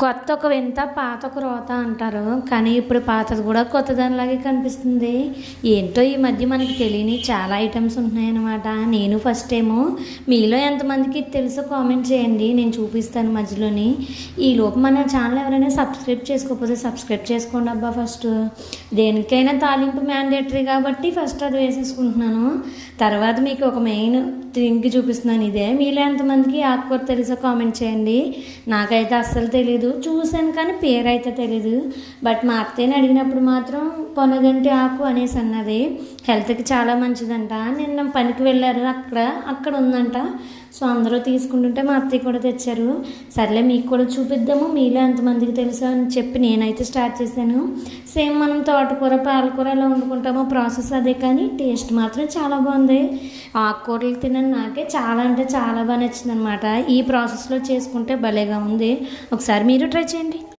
కొత్త ఒక వింత పాత ఒక రోత అంటారు. కానీ ఇప్పుడు పాతది కూడా కొత్తదానిలాగే కనిపిస్తుంది. ఏంటో ఈ మధ్య మనకి తెలియని చాలా ఐటమ్స్ ఉంటున్నాయన్నమాట. నేను ఫస్ట్ టైము. మీలో ఎంతమందికి తెలుసో కామెంట్ చేయండి, నేను చూపిస్తాను మధ్యలోని. ఈలోపు మన ఛానల్ ఎవరైనా సబ్స్క్రైబ్ చేసుకోకపోతే సబ్స్క్రైబ్ చేసుకోండి అబ్బా. ఫస్ట్ దేనికైనా తాలింపు మ్యాండేటరీ కాబట్టి ఫస్ట్ అది వేసేసుకుంటున్నాను. తర్వాత మీకు ఒక మెయిన్ థింగ్ చూపిస్తున్నాను. ఇదే మీలో ఎంతమందికి ఆకుకూర తెలుసో కామెంట్ చేయండి. నాకైతే అస్సలు తెలీదు, చూశాను కానీ పేరు అయితే తెలీదు. బట్ మా అత్తయ్యని అడిగినప్పుడు మాత్రం పొనగంటి ఆకు అనేసి అన్నది. హెల్త్కి చాలా మంచిదంట. నిన్న పనికి వెళ్ళారు, అక్కడ ఉందంట. సో అందరూ తీసుకుంటుంటే మా అత్తయ్య కూడా తెచ్చారు. సర్లే మీకు కూడా చూపిద్దాము, మీలో ఎంతమందికి తెలుసో అని చెప్పి నేనైతే స్టార్ట్ చేశాను. సేమ్ మనం తోటకూర పాలకూర ఎలా వండుకుంటామో ప్రాసెస్ అదే, కానీ టేస్ట్ మాత్రం చాలా బాగుంది. ఆకుకూరలు తినని నాకే చాలా అంటే చాలా బాగా నచ్చింది అనమాట. ఈ ప్రాసెస్లో చేసుకుంటే భలేగా ఉంది. ఒకసారి మీరు ట్రై చేయండి.